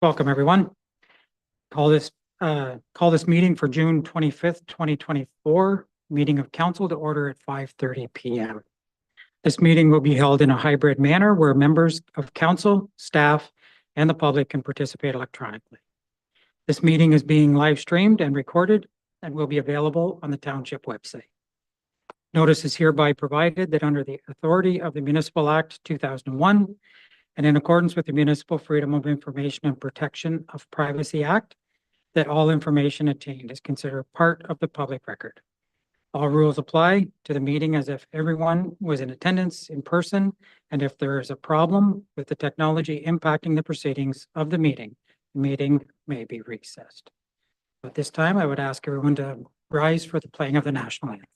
Welcome, everyone. Call this meeting for June 25th, 2024, meeting of council to order at 5:30 p.m. This meeting will be held in a hybrid manner where members of council, staff, and the public can participate electronically. This meeting is being live streamed and recorded and will be available on the township website. Notice is hereby provided that under the authority of the Municipal Act 2001 and in accordance with the Municipal Freedom of Information and Protection of Privacy Act, that all information obtained is considered part of the public record. All rules apply to the meeting as if everyone was in attendance in person, and if there is a problem with the technology impacting the proceedings of the meeting may be recessed. At this time, I would ask everyone to rise for the playing of the national anthem.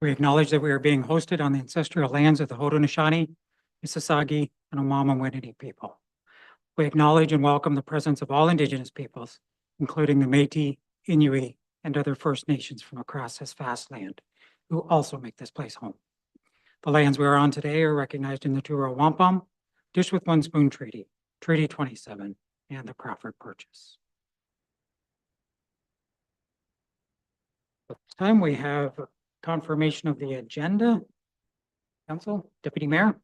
We acknowledge that we are being hosted on the ancestral lands of the Haudenosaunee, Mississauga, and Omama people. We acknowledge and welcome the presence of all Indigenous peoples, including the Métis, Inuit, and other First Nations from across this vast land, who also make this place home. The lands we are on today are recognized in the Truro Wampum, Dish with One Spoon Treaty, Treaty 27, and the Crawford Purchase. At this time, we have confirmation of the agenda. Council, Deputy Mayor.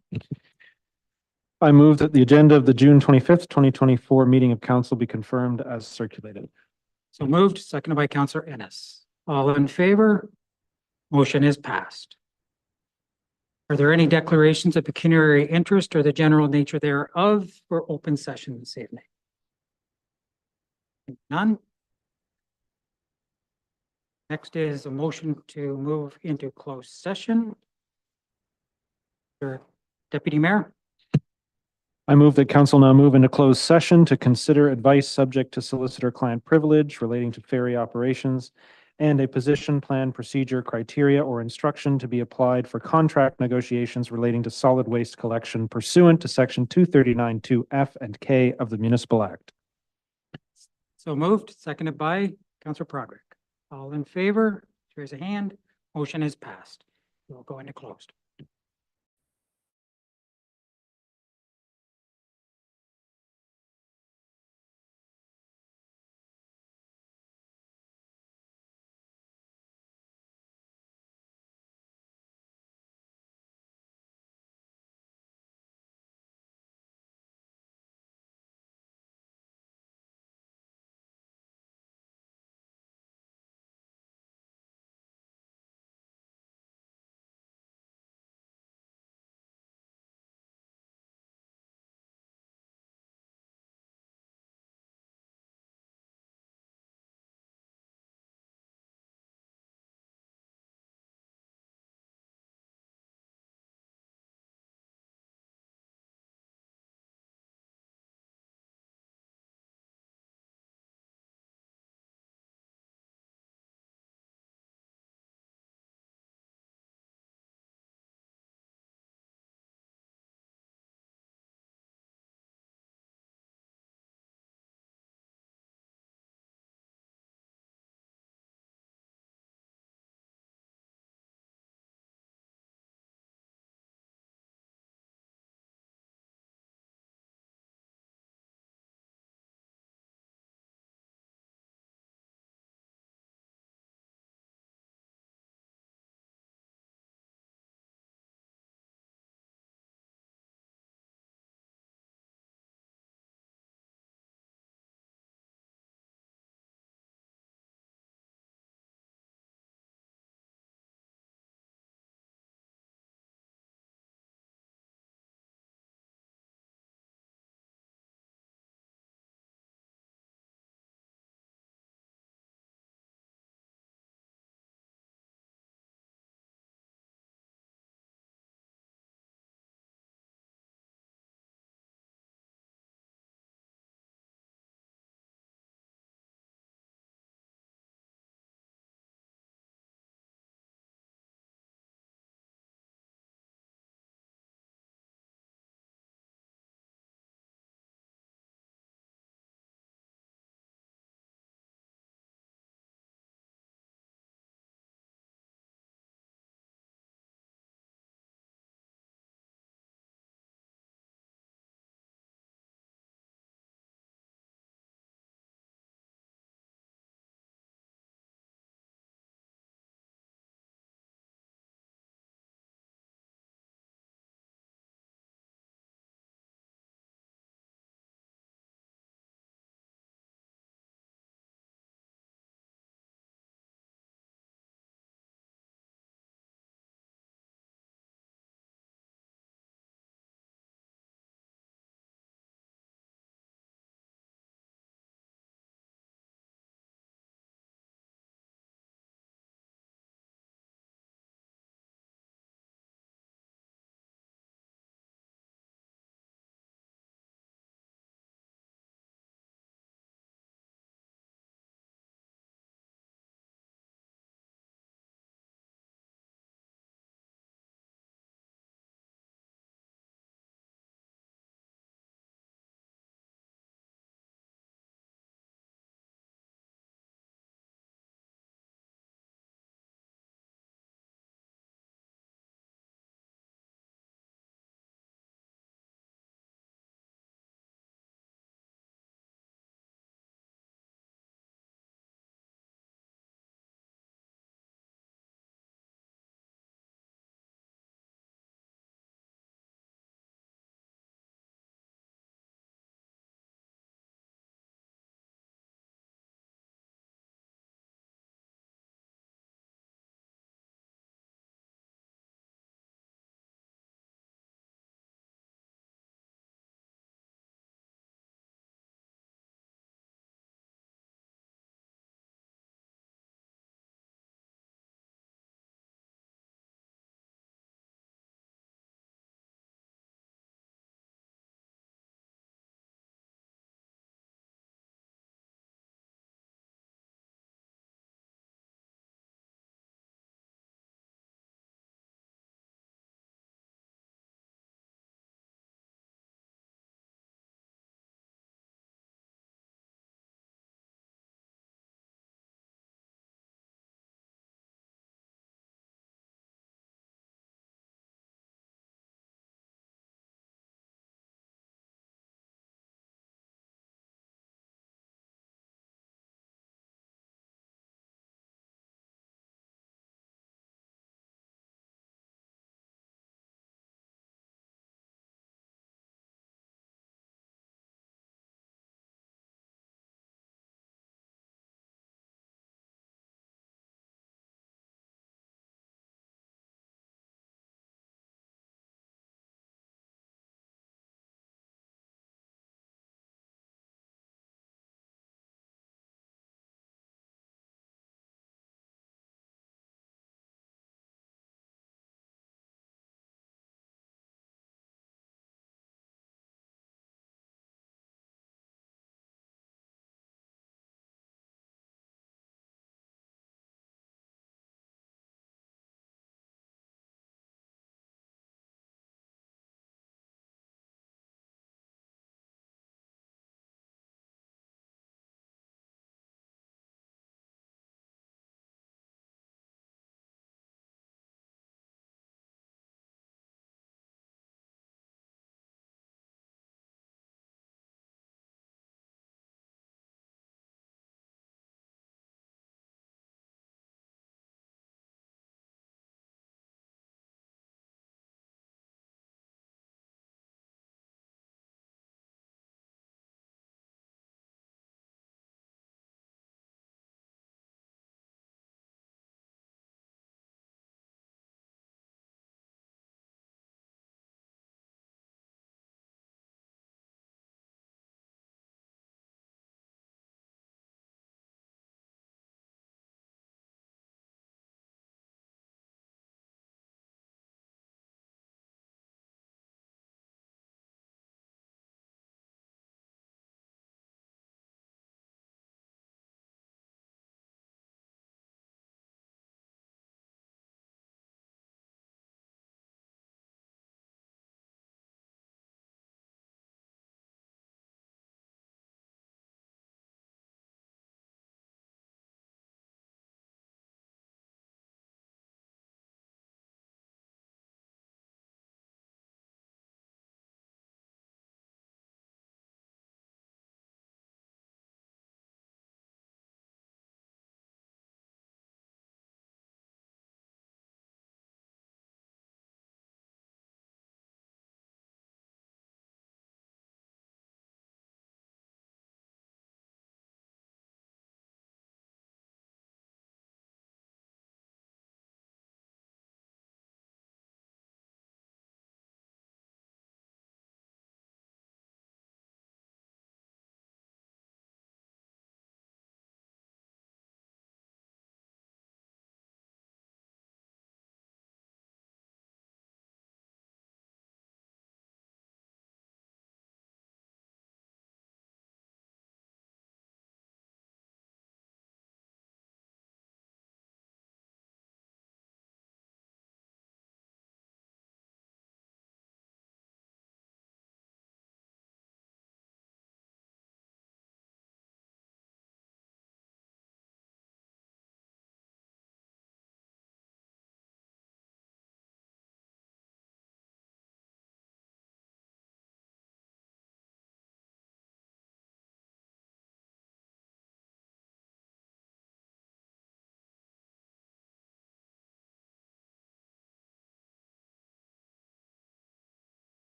I move that the agenda of the June 25th, 2024 meeting of council be confirmed as circulated. So moved, seconded by Councillor Ennis. All in favor? Motion is passed. Are there any declarations of pecuniary interest or the general nature thereof for open session this evening? None. Next is a motion to move into closed session. Deputy Mayor. I move that council now move into closed session to consider advice subject to solicitor-client privilege relating to ferry operations and a position, plan, procedure, criteria, or instruction to be applied for contract negotiations relating to solid waste collection pursuant to section 239(2)(f) and (k) of the Municipal Act. So moved, seconded by Councillor Broderick. All in favor, raise a hand. Motion is passed. We'll go into closed.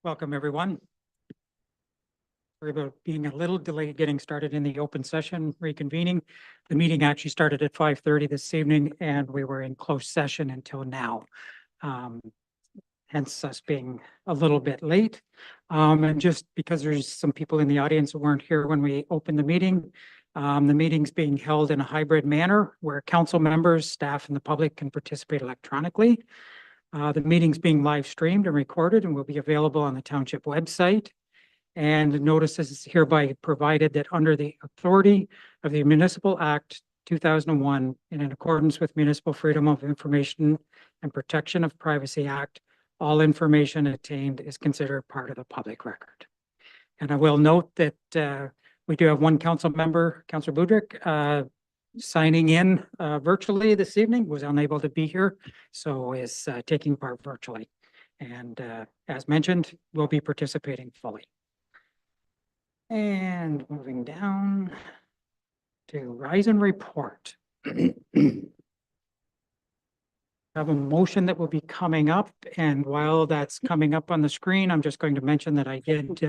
Welcome, everyone. Sorry about being a little delayed getting started in the open session reconvening. The meeting actually started at 5:30 this evening and we were in closed session until now. Um, Hence us being a little bit late. And just because there's some people in the audience who weren't here when we opened the meeting's being held in a hybrid manner where council members, staff, and the public can participate electronically. The meeting's being live streamed and recorded and will be available on the township website. And notice is hereby provided that under the authority of the Municipal Act 2001 and in accordance with Municipal Freedom of Information and Protection of Privacy Act, all information obtained is considered part of the public record. And I will note that we do have one council member, Councillor Budrick, signing in virtually this evening, was unable to be here, so is taking part virtually. And as mentioned, will be participating fully. And moving down to Rise and Report. Have a motion that will be coming up, and while that's coming up on the screen, I'm just going to mention that I did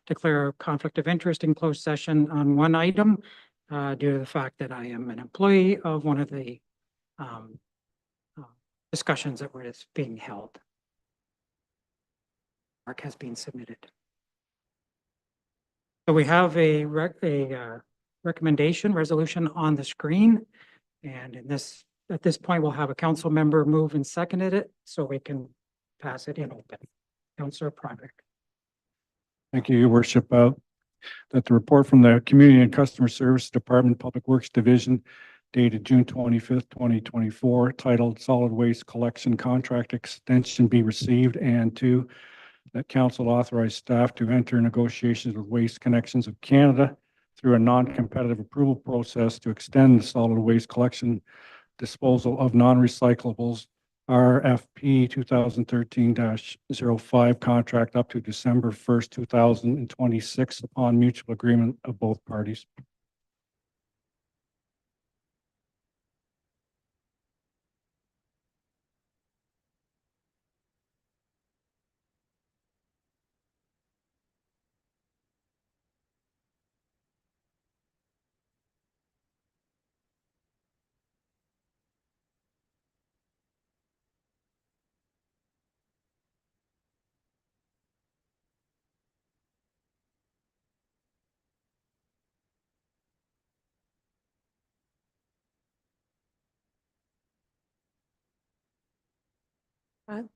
declare a conflict of interest in closed session on one item due to the fact that I am an employee of one of the um, discussions that was being held. Mark has been submitted. So we have a recommendation resolution on the screen. And at this point, we'll have a council member move and seconded it so we can pass it in open. Councillor Prodrick. Thank you, Your Worship. That the report from the Community and Customer Service Department Public Works Division dated June 25th, 2024, titled Solid Waste Collection Contract Extension be received, and two, that council authorize staff to enter negotiations with Waste Connections of Canada through a non-competitive approval process to extend the solid waste collection disposal of non-recyclables RFP 2013-05 contract up to December 1st, 2026 upon mutual agreement of both parties.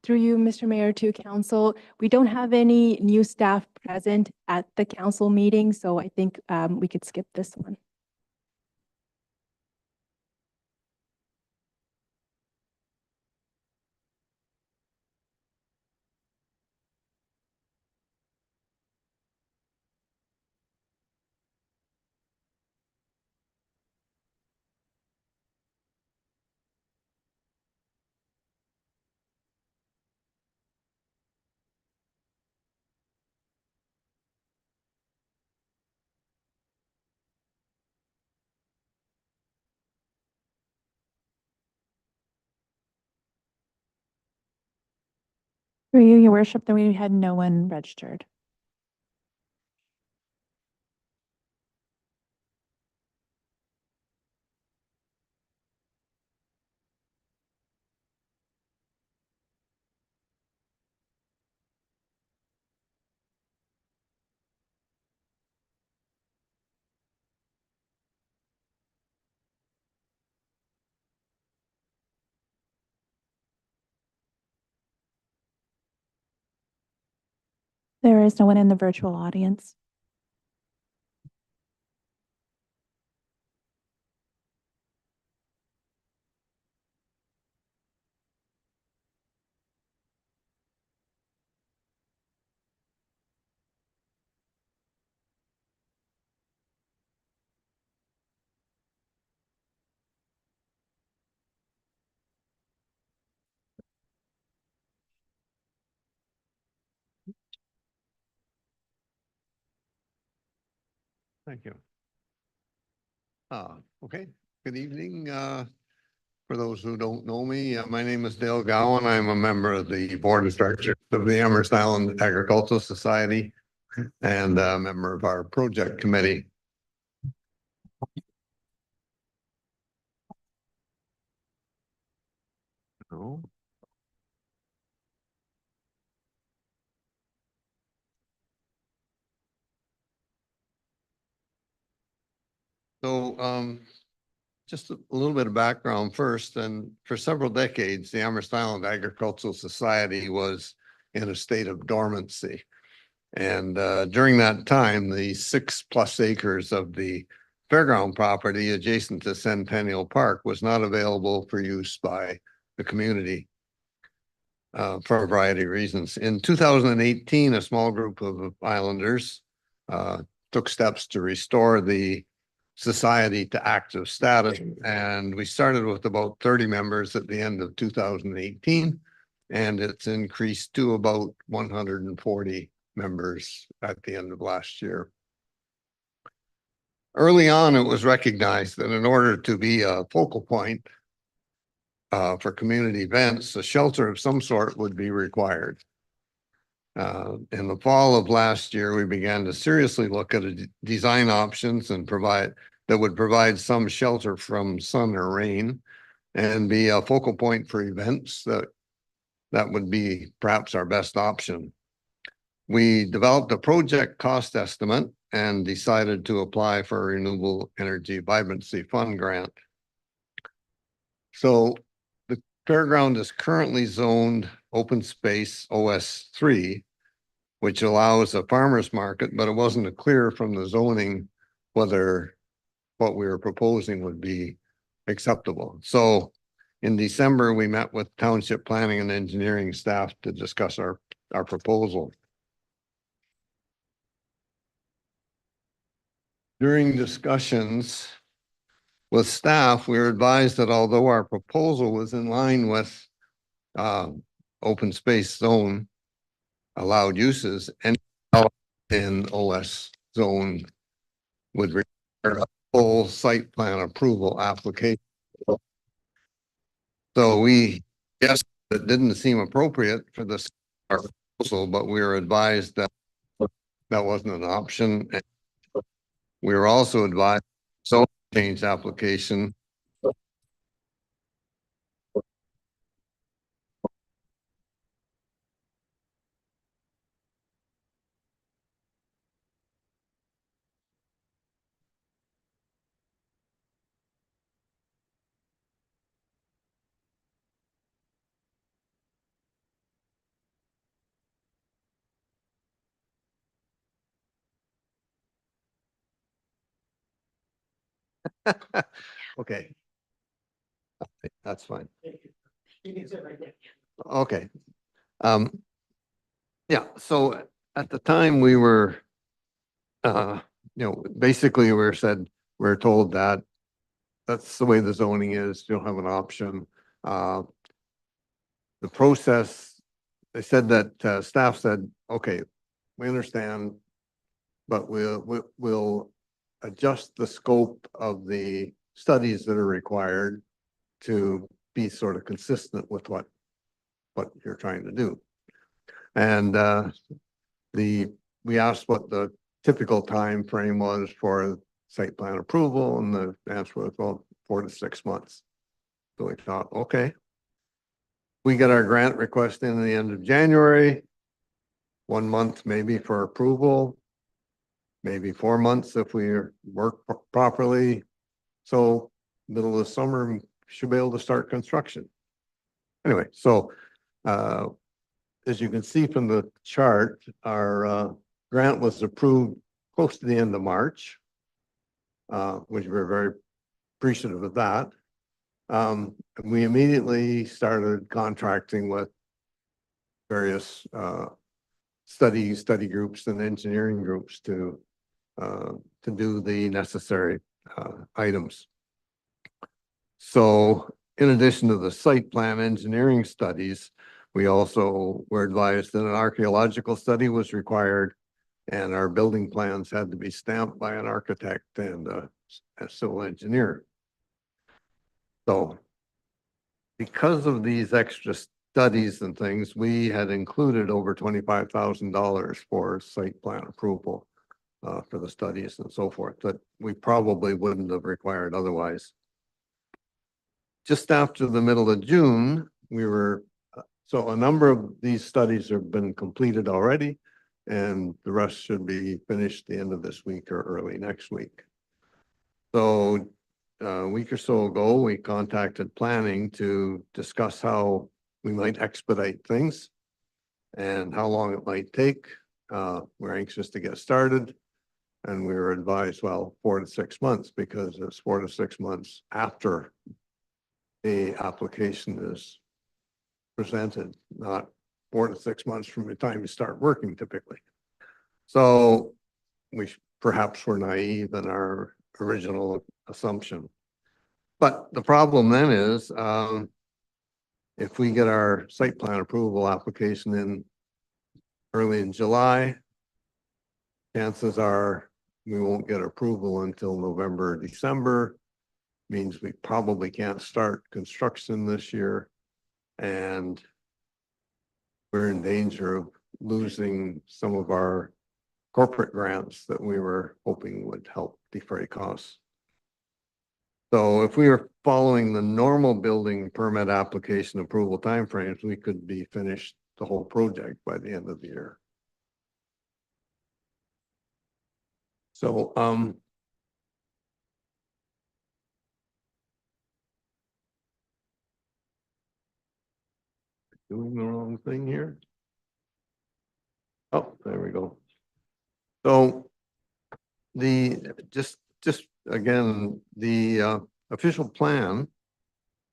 Through you, Mr. Mayor, to council, we don't have any new staff present at the council meeting, so I think we could skip this one. Through you, your worship, that we had no one registered. There is no one in the virtual audience. Thank you. Okay, good evening. For those who don't know me, my name is Dale Gowan. I'm a member of the Board of Directors of the Amherst Island Agricultural Society and a member of our project committee. Oh. So, just a little bit of background first, and for several decades, the Amherst Island Agricultural Society was in a state of dormancy. And during that time, the 6+ acres of the fairground property adjacent to Centennial Park was not available for use by the community for a variety of reasons. In 2018, a small group of islanders took steps to restore the society to active status. And we started with about 30 members at the end of 2018, and it's increased to about 140 members at the end of last year. Early on, it was recognized that in order to be a focal point for community events, a shelter of some sort would be required. In the fall of last year, we began to seriously look at design options and that would provide some shelter from sun or rain and be a focal point for events that would be perhaps our best option. We developed a project cost estimate and decided to apply for a Renewable Energy Vibrancy Fund grant. So the fairground is currently zoned open space OS3, which allows a farmer's market, but it wasn't clear from the zoning whether what we were proposing would be acceptable. So in December, we met with Township Planning and Engineering staff to discuss our proposal. During discussions with staff, we were advised that although our proposal was in line with open space zone allowed uses, and in OS zone would require a full site plan approval application. So yes, it didn't seem appropriate for this proposal, but we were advised that that wasn't an option. And we were also advised so change application. Okay. That's fine. Okay. Yeah, so at the time we were, basically we're told that that's the way the zoning is. You'll have an option. The process, they said that staff said, okay, we understand, but we'll adjust the scope of the studies that are required to be sort of consistent with what you're trying to do. And we asked what the typical time frame was for site plan approval, and the answer was, well, 4 to 6 months. So we thought, okay. We got our grant request in the end of January, 1 month maybe for approval, maybe 4 months if we work properly. So middle of summer, we should be able to start construction. Anyway, so as you can see from the chart, our grant was approved close to the end of March, which we're very appreciative of that. We immediately started contracting with various study groups and engineering groups to do the necessary items. So in addition to the site plan engineering studies, we also were advised that an archaeological study was required, and our building plans had to be stamped by an architect and a civil engineer. So because of these extra studies and things, we had included over $25,000 for site plan approval for the studies and so forth, that we probably wouldn't have required otherwise. Just after the middle of June, so a number of these studies have been completed already, and the rest should be finished the end of this week or early next week. So a week or so ago, we contacted planning to discuss how we might expedite things and how long it might take. We're anxious to get started. And we were advised, well, 4 to 6 months, because it's 4 to 6 months after the application is presented, not 4 to 6 months from the time you start working typically. So we perhaps were naive in our original assumption. But the problem then is, if we get our site plan approval application in early in July, chances are we won't get approval until November, December. Means we probably can't start construction this year. And we're in danger of losing some of our corporate grants that we were hoping would help defray costs. So if we were following the normal building permit application approval timeframes, we could be finished the whole project by the end of the year. So, doing the wrong thing here. Oh, there we go. So just again, the official plan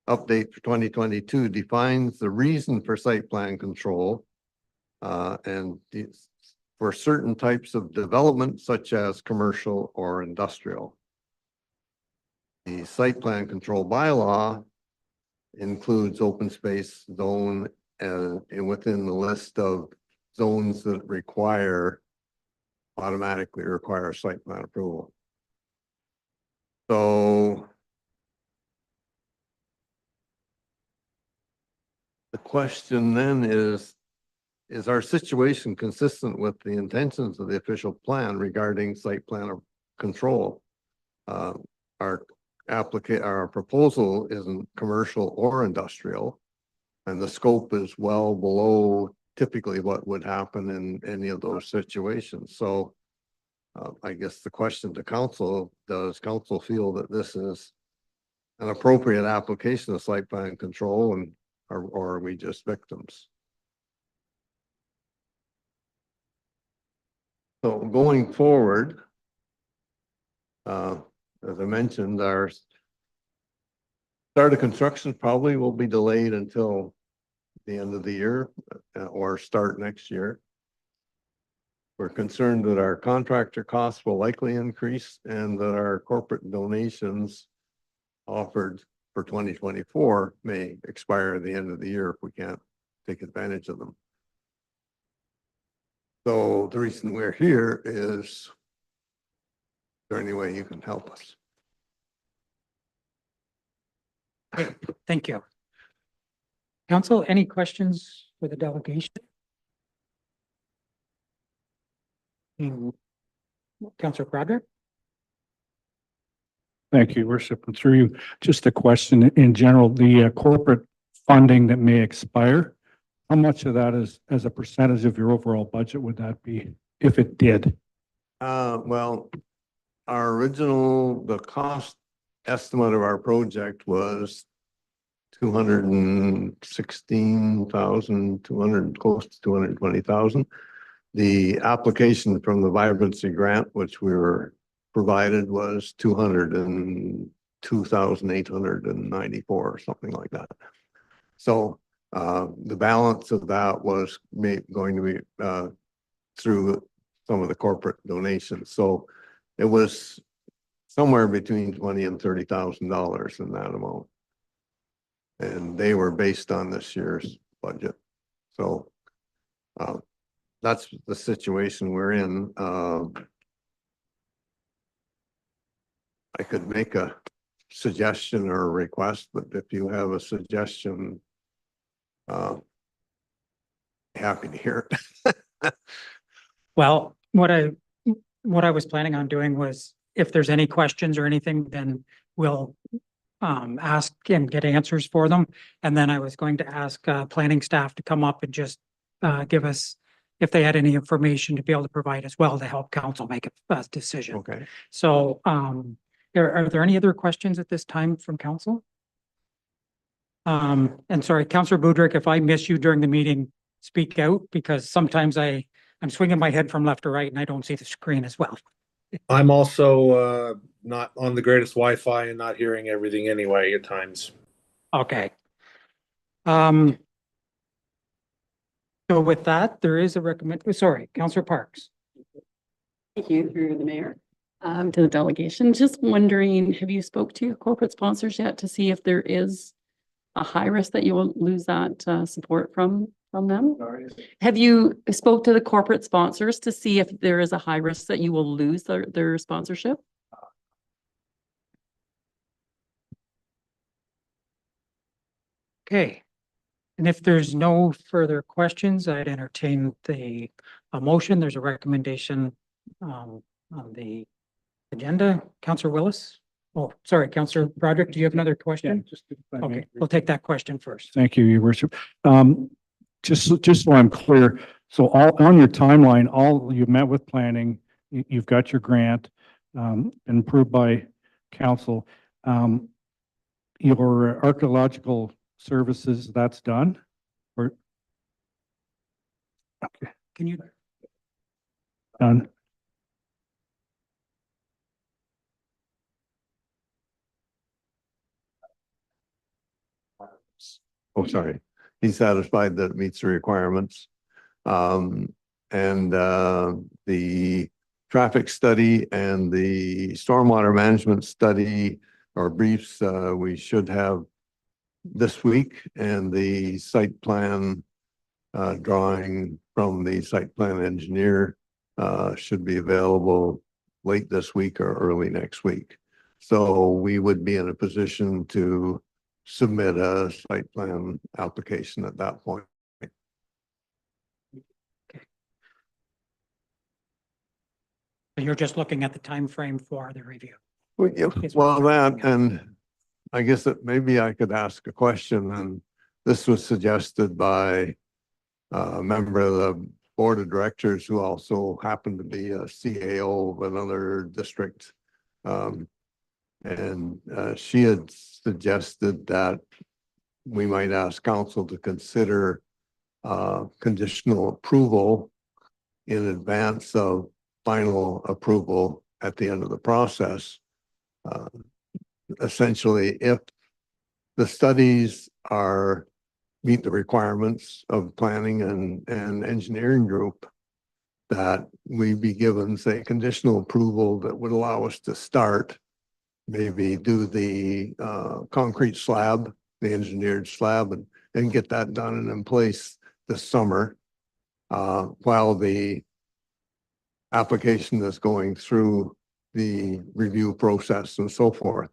update for 2022 defines the reason for site plan control and for certain types of development such as commercial or industrial. The site plan control bylaw includes open space zone and within the list of zones that automatically require site plan approval. So the question then is our situation consistent with the intentions of the official plan regarding site plan of control? Our proposal isn't commercial or industrial, and the scope is well below typically what would happen in any of those situations. So I guess the question to council, does council feel that this is an appropriate application of site plan control, and or are we just victims? So going forward, as I mentioned, our start of construction probably will be delayed until the end of the year or start next year. We're concerned that our contractor costs will likely increase and that our corporate donations offered for 2024 may expire at the end of the year if we can't take advantage of them. So the reason we're here is there any way you can help us? Thank you. Council, any questions for the delegation? Councilor Broderick? Thank you, Worship. And through you, just a question in general, the corporate funding that may expire, how much of that is as a percentage of your overall budget would that be if it did? Well, the cost estimate of our project was 216,000, close to 220,000. The application from the vibrancy grant, which we were provided, was 202,894 or something like that. So the balance of that was going to be through some of the corporate donations. So it was somewhere between $20,000 and $30,000 in that amount. And they were based on this year's budget. So that's the situation we're in. I could make a suggestion or a request, but if you have a suggestion, happy to hear it. Well, what I was planning on doing was if there's any questions or anything, then we'll ask and get answers for them. And then I was going to ask planning staff to come up and just give us, if they had any information to be able to provide as well to help council make a decision. Okay. So are there any other questions at this time from council? And sorry, Councillor Budrick, if I miss you during the meeting, speak out because sometimes I'm swinging my head from left to right and I don't see the screen as well. I'm also not on the greatest Wi-Fi and not hearing everything anyway at times. Okay. So with that, there is a sorry, Councillor Parks. Thank you through the mayor, to the delegation. Just wondering, have you spoke to your corporate sponsors yet to see if there is a high risk that you will lose that support from them? Have you spoke to the corporate sponsors to see if there is a high risk that you will lose their sponsorship? Okay. And if there's no further questions, I'd entertain a motion. There's a recommendation on the agenda. Councillor Willis? Oh, sorry, Councillor Broderick, do you have another question? Just if I may. Okay, we'll take that question first. Thank you, Your Worship. Just so I'm clear, so all on your timeline, you've met with planning, you've got your grant, been approved by council. Your archaeological services, that's done? Or? Okay, Can you, done. Oh, sorry. He's satisfied that it meets the requirements. The traffic study and the stormwater management study or briefs, we should have this week, and the site plan drawing from the site plan engineer should be available late this week or early next week. So we would be in a position to submit a site plan application at that point. you're just looking at the time frame for the review. Well, that, and I guess that maybe I could ask a question, and this was suggested by a member of the board of directors who also happened to be a CAO of another district. She had suggested that we might ask council to consider conditional approval in advance of final approval at the end of the process. Essentially, if the studies meet the requirements of planning and engineering group, that we be given, say, conditional approval that would allow us to start, maybe do the concrete slab, the engineered slab, and get that done and in place this summer, while the application is going through the review process and so forth.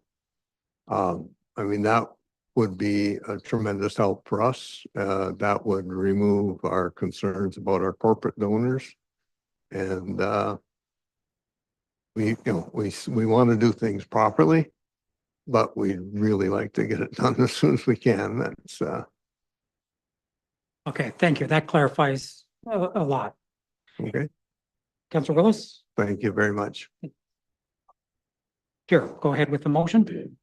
I mean, that would be a tremendous help for us. That would remove our concerns about our corporate donors. And we want to do things properly, but we'd really like to get it done as soon as we can. That's Okay, thank you. That clarifies a lot. okay. Councillor Willis? Thank you very much. Sure, go ahead with the motion.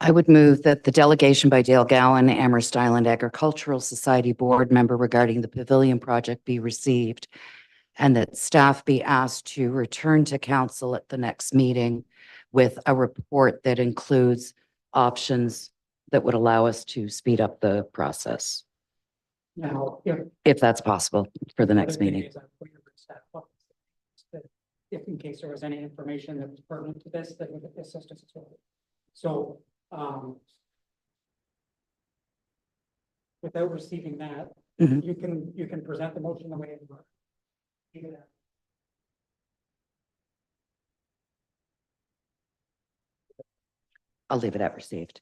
I would move that the delegation by Dale Gowan, Amherst Island Agricultural Society Board member regarding the pavilion project be received, and that staff be asked to return to council at the next meeting with a report that includes options that would allow us to speed up the process, Now, if that's possible for the next meeting. If in case there was any information that was pertinent to this, that would assist us as well. So, without receiving that, Mhm. you can present the motion the way it was. I'll leave it at received.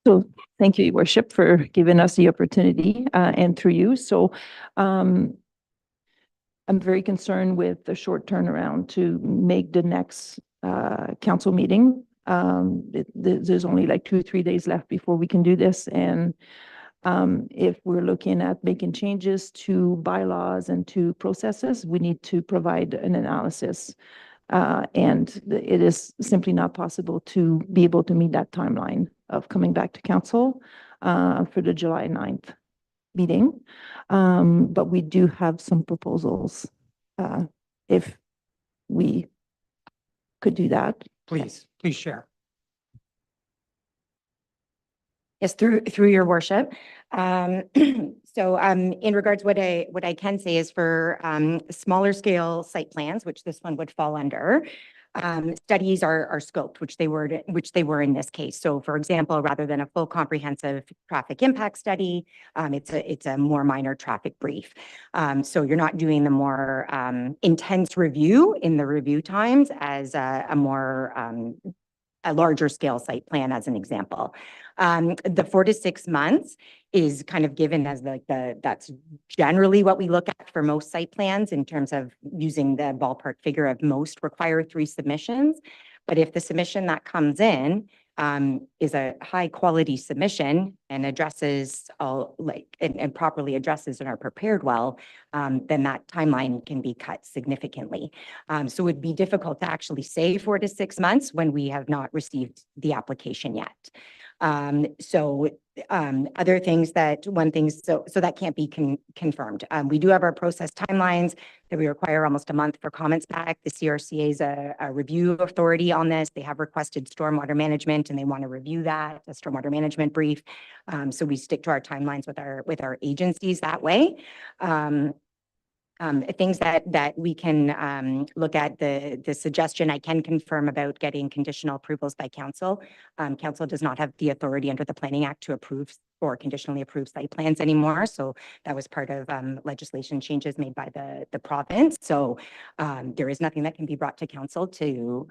So thank you, Your Worship, for giving us the opportunity and through you. So I'm very concerned with the short turnaround to make the next council meeting. There's only like 2 or 3 days left before we can do this. And if we're looking at making changes to bylaws and to processes, we need to provide an analysis. And it is simply not possible to be able to meet that timeline of coming back to council for the July 9th meeting. But we do have some proposals if we could do that. Please share. Yes, through your worship. So in regards, what I can say is for smaller scale site plans, which this one would fall under, studies are scoped, which they were in this case. So for example, rather than a full comprehensive traffic impact study, it's a more minor traffic brief. So you're not doing the more intense review in the review times as a larger scale site plan, as an example. The 4 to 6 months is kind of given as that's generally what we look at for most site plans in terms of using the ballpark figure of most require 3 submissions. But if the submission that comes in is a high quality submission and addresses all and properly addresses and are prepared well, then that timeline can be cut significantly. So it would be difficult to actually say 4 to 6 months when we have not received the application yet. Other things so that can't be confirmed. We do have our process timelines that we require almost a month for comments back. The CRCA is a review authority on this. They have requested stormwater management and they want to review that, a stormwater management brief. So we stick to our timelines with our agencies that way. Things that we can look at, the suggestion I can confirm about getting conditional approvals by council. Council does not have the authority under the Planning Act to approve or conditionally approve site plans anymore. So that was part of legislation changes made by the province. So there is nothing that can be brought to council to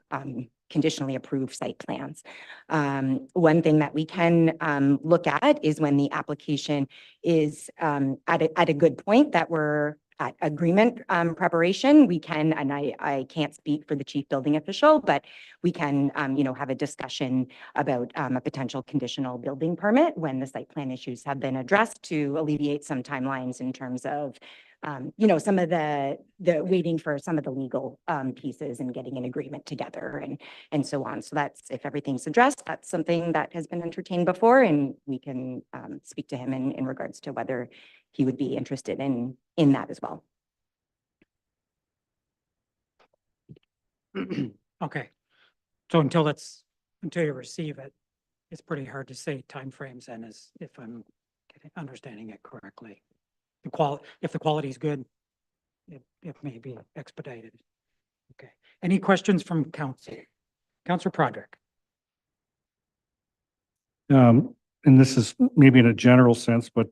conditionally approve site plans. One thing that we can look at is when the application is at a good point that we're at agreement preparation, we can, and I can't speak for the chief building official, but we can, have a discussion about a potential conditional building permit when the site plan issues have been addressed to alleviate some timelines in terms of, some of the waiting for some of the legal pieces and getting an agreement together and so on. So that's, if everything's addressed, that's something that has been entertained before, and we can speak to him in regards to whether he would be interested in that as well. Okay. So until you receive it, it's pretty hard to say timeframes, and if I'm understanding it correctly. If the quality is good, it may be expedited. Okay. Any questions from council? Councillor Broderick. And this is maybe in a general sense, but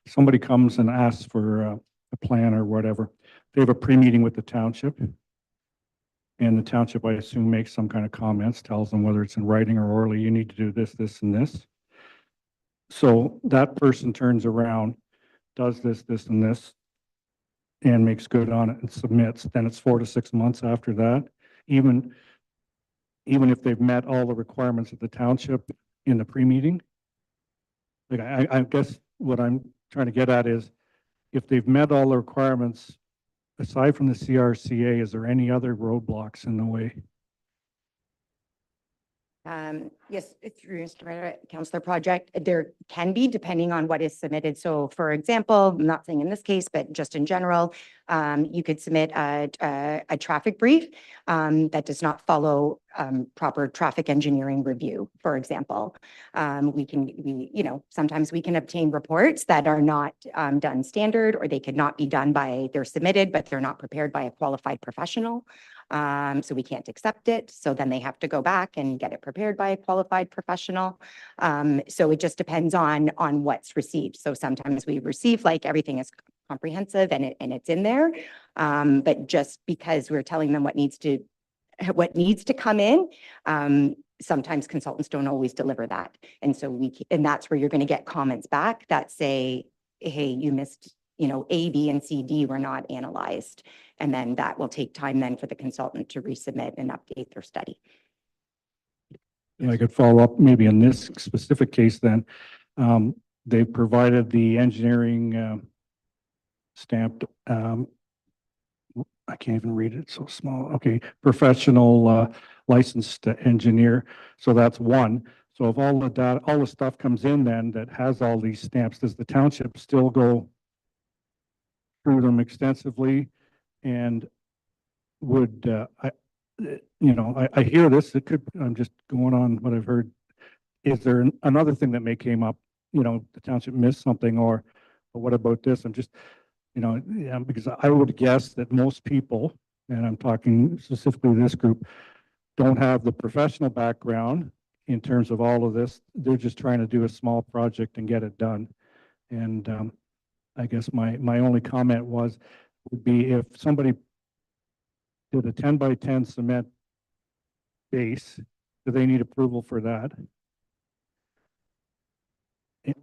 somebody comes and asks for a plan or whatever. They have a pre-meeting with the township. And the township, I assume, makes some kind of comments, tells them whether it's in writing or orally, you need to do this, this, and this. So that person turns around, does this, this, and this, and makes good on it and submits. Then it's 4 to 6 months after that. Even if they've met all the requirements of the township in the pre-meeting. Like, I guess what I'm trying to get at is, if they've met all the requirements, aside from the CRCA, is there any other roadblocks in the way? Yes, through Mr. Mayor, Councillor Project, there can be depending on what is submitted. So for example, I'm not saying in this case, but just in general, you could submit a traffic brief that does not follow proper traffic engineering review, for example. Sometimes we can obtain reports that are not done standard, or they could not be done they're submitted, but they're not prepared by a qualified professional. So we can't accept it. So then they have to go back and get it prepared by a qualified professional. So it just depends on what's received. So sometimes we receive like everything is comprehensive and it's in there. But just because we're telling them what needs to come in, sometimes consultants don't always deliver that. And so and that's where you're going to get comments back that say, hey, you missed, A, B, and C, D were not analyzed. And then that will take time then for the consultant to resubmit and update their study. And I could follow up maybe in this specific case then. They provided the engineering stamped, I can't even read it, it's so small. Okay, professional licensed engineer. So that's one. So if all the data, all the stuff comes in then that has all these stamps, does the township still go through them extensively? And would I hear this, I'm just going on what I've heard. Is there another thing that may came up, the township missed something, or what about this? I'm just, because I would guess that most people, and I'm talking specifically this group, don't have the professional background in terms of all of this. They're just trying to do a small project and get it done. And I guess my only comment would be, if somebody did a 10 by 10 cement base, do they need approval for that?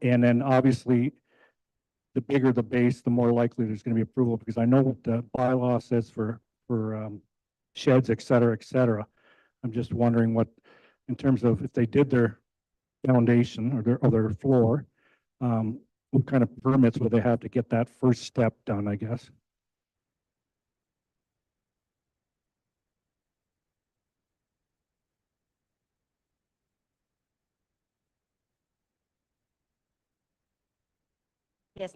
And then obviously, the bigger the base, the more likely there's going to be approval, because I know what the bylaw says for sheds, et cetera, et cetera. I'm just wondering what, in terms of if they did their foundation or their floor, what kind of permits would they have to get that first step done, I guess? Yes,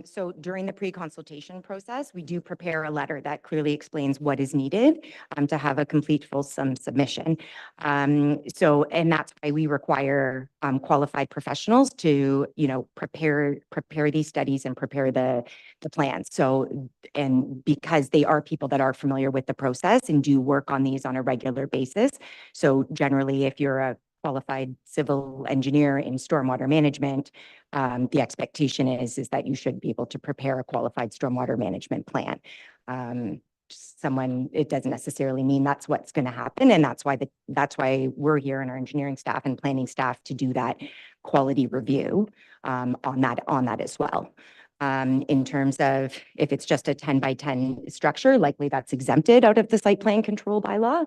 so during the pre-consultation process, we do prepare a letter that clearly explains what is needed to have a complete fulsome submission. And that's why we require qualified professionals to, prepare these studies and prepare the plans. So, and because they are people that are familiar with the process and do work on these on a regular basis. So generally, if you're a qualified civil engineer in stormwater management, the expectation is that you should be able to prepare a qualified stormwater management plan. It doesn't necessarily mean that's what's going to happen. And that's why we're here in our engineering staff and planning staff to do that quality review on that as well. In terms of if it's just a 10 by 10 structure, likely that's exempted out of the site plan control bylaw.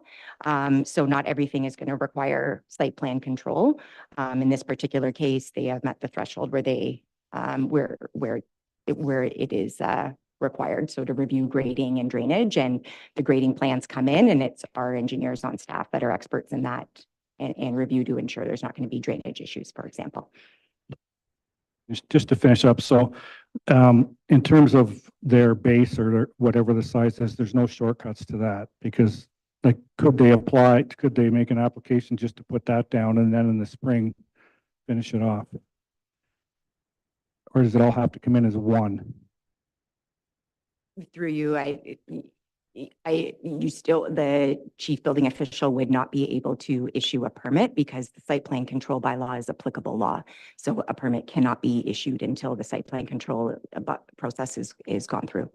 So not everything is going to require site plan control. In this particular case, they have met the threshold where they where it is required. So to review grading and drainage, and the grading plans come in, and it's our engineers on staff that are experts in that and review to ensure there's not going to be drainage issues, for example. Just to finish up, so in terms of their base or whatever the size is, there's no shortcuts to that, because like, could they make an application just to put that down and then in the spring finish it off? Or does it all have to come in as one? Through you, the chief building official would not be able to issue a permit because the site plan control bylaw is applicable law. So a permit cannot be issued until the site plan control process is gone through.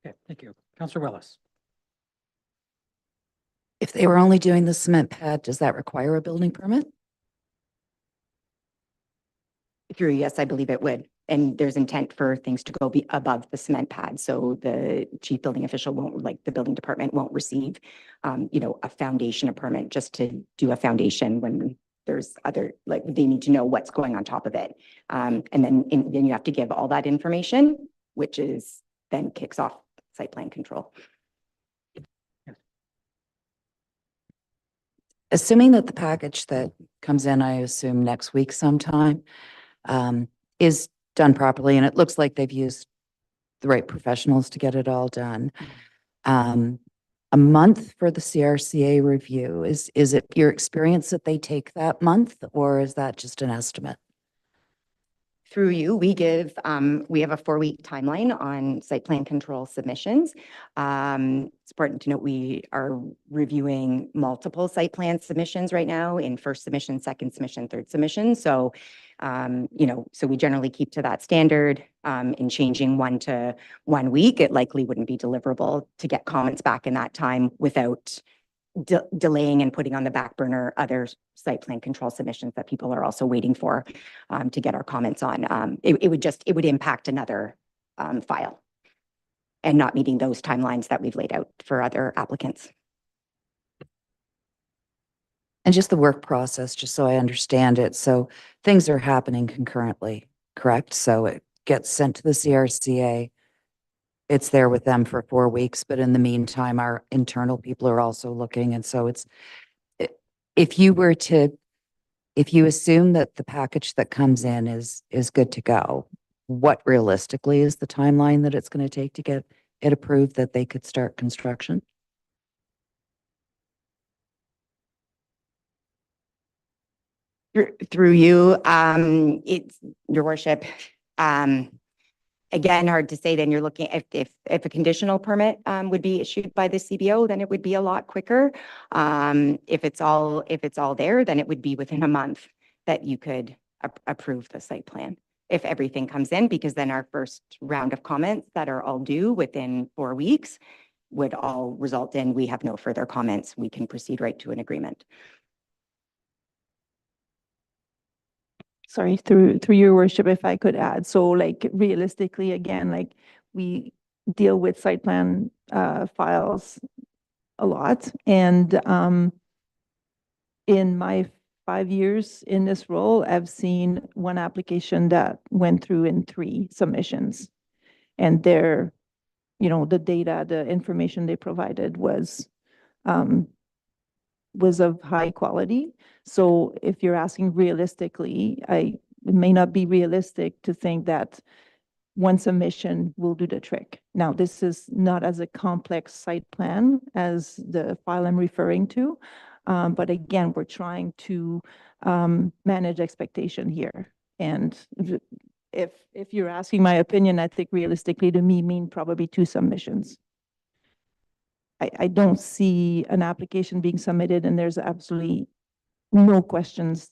Okay, thank you. Councillor Willis. If they were only doing the cement pad, does that require a building permit? Through, yes, I believe it would. And there's intent for things to go above the cement pad. So the chief building official won't, like the building department won't receive, a foundation permit just to do a foundation when there's other, like they need to know what's going on top of it. And then you have to give all that information, which is then kicks off site plan control. Assuming that the package that comes in, I assume next week sometime, is done properly, and it looks like they've used the right professionals to get it all done. A month for the CRCA review, is it your experience that they take that month, or is that just an estimate? Through you, we have a 4-week timeline on site plan control submissions. It's important to note we are reviewing multiple site plan submissions right now in first submission, second submission, third submission. So, so we generally keep to that standard. In changing 1 to 1 week, it likely wouldn't be deliverable to get comments back in that time without delaying and putting on the back burner other site plan control submissions that people are also waiting for to get our comments on. It would impact another file and not meeting those timelines that we've laid out for other applicants. And just the work process, just so I understand it. So things are happening concurrently, correct? So it gets sent to the CRCA. It's there with them for 4 weeks, but in the meantime, our internal people are also looking. And so if you assume that the package that comes in is good to go, what realistically is the timeline that it's going to take to get it approved that they could start construction? Through you, it's your worship. Again, hard to say. Then you're looking if a conditional permit would be issued by the CBO, then it would be a lot quicker. If it's all there, then it would be within a month that you could approve the site plan if everything comes in, because then our first round of comments that are all due within 4 weeks would all result in we have no further comments. We can proceed right to an agreement. Sorry, through your worship, if I could add, so like realistically, again, like we deal with site plan files a lot, and in my 5 years in this role, I've seen one application that went through in 3 submissions, and their, the data, the information they provided was of high quality. So if you're asking realistically, it may not be realistic to think that one submission will do the trick. Now, this is not as a complex site plan as the file I'm referring to. But again, we're trying to manage expectation here. And if you're asking my opinion, I think realistically to me mean probably 2 submissions. I don't see an application being submitted and there's absolutely no questions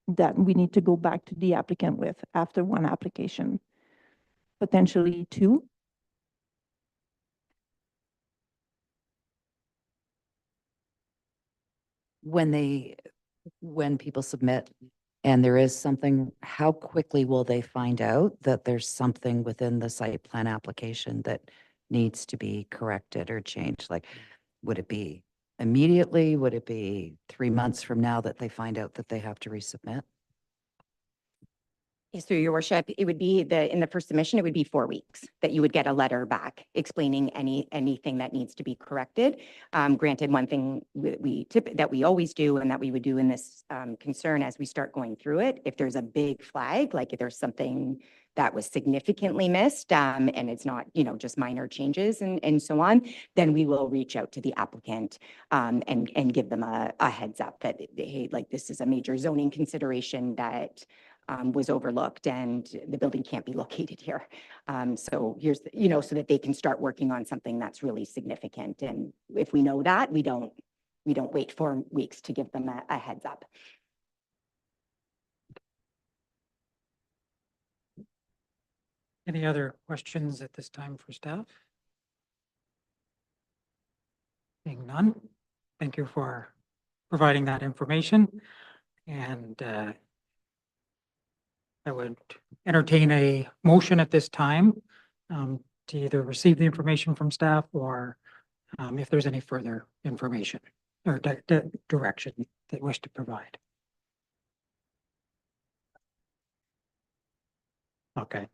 that we need to go back to the applicant with after one application. Potentially 2. When people submit and there is something, how quickly will they find out that there's something within the site plan application that needs to be corrected or changed? Like, would it be immediately? Would it be 3 months from now that they find out that they have to resubmit? Yes, through your worship, it would be in the first submission, it would be 4 weeks that you would get a letter back explaining anything that needs to be corrected. Granted, one thing that we always do and that we would do in this concern as we start going through it, if there's a big flag, like if there's something that was significantly missed and it's not, just minor changes and so on, then we will reach out to the applicant and give them a heads up that, hey, like this is a major zoning consideration that was overlooked and the building can't be located here. So here's, so that they can start working on something that's really significant. And if we know that, we don't wait 4 weeks to give them a heads up. Any other questions at this time for staff? Being none, thank you for providing that information. And I would entertain a motion at this time to either receive the information from staff or if there's any further information or direction they wish to provide. Okay.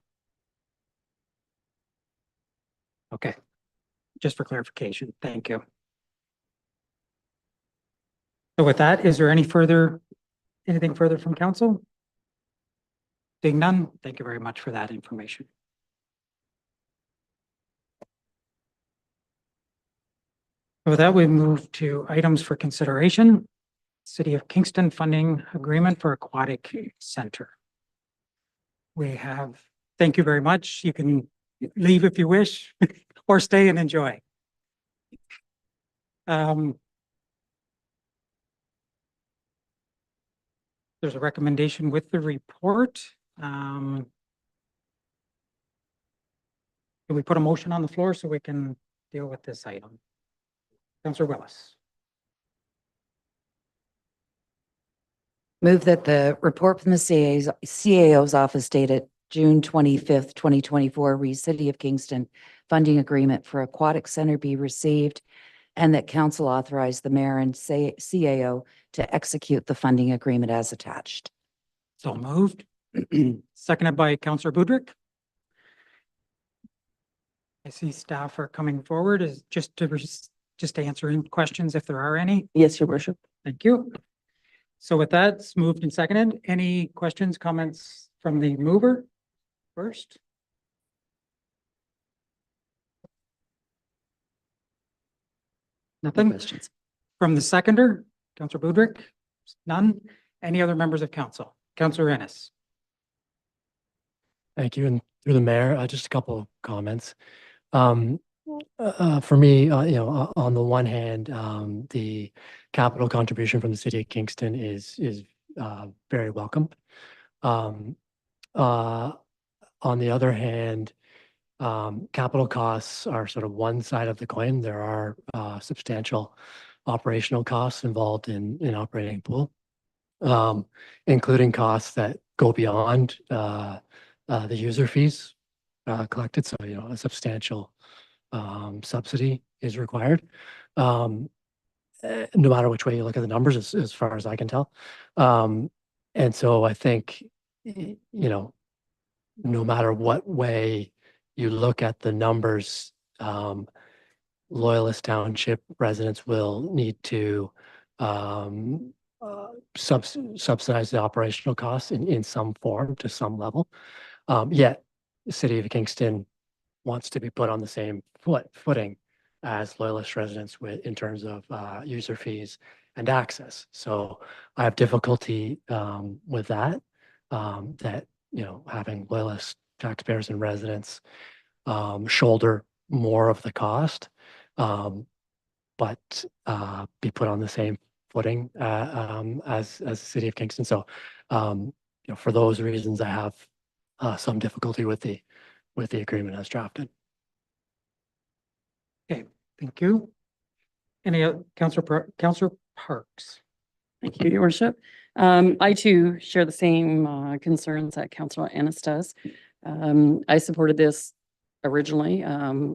Okay. Just for clarification, thank you. So with that, is there anything further from council? Seeing none, thank you very much for that information. With that, we move to items for consideration. City of Kingston funding agreement for aquatic center. We have, thank you very much. You can leave if you wish or stay and enjoy. There's a recommendation with the report. Can we put a motion on the floor so we can deal with this item? Councillor Willis. Move that the report from the CAO's office dated June 25th, 2024, re City of Kingston funding agreement for aquatic center be received, and that council authorize the mayor and CAO to execute the funding agreement as attached. So moved. Seconded by Councillor Budrick. I see staff are coming forward is just to answer any questions if there are any. Yes, your worship. Thank you. So with that, it's moved and seconded. Any questions, comments from the mover first? Nothing? Questions? From the seconder, Councillor Budrick? None? Any other members of council? Councillor Ennis? Thank you. And through the mayor, just a couple of comments. For me, on the one hand, the capital contribution from the city of Kingston is very welcome. On the other hand, capital costs are sort of one side of the coin. There are substantial operational costs involved in operating a pool, including costs that go beyond the user fees collected. So, a substantial subsidy is required, no matter which way you look at the numbers, as far as I can tell. And so I think, no matter what way you look at the numbers, Loyalist Township residents will need to subsidize the operational costs in some form to some level. Yet the city of Kingston wants to be put on the same footing as Loyalist residents in terms of user fees and access. So I have difficulty with that, having Loyalist taxpayers and residents shoulder more of the cost, but be put on the same footing as the city of Kingston. So, for those reasons, I have some difficulty with the agreement as drafted. Okay, thank you. Any other, Councillor Parks? Thank you, your worship. I too share the same concerns that Councillor Ennis does. I supported this originally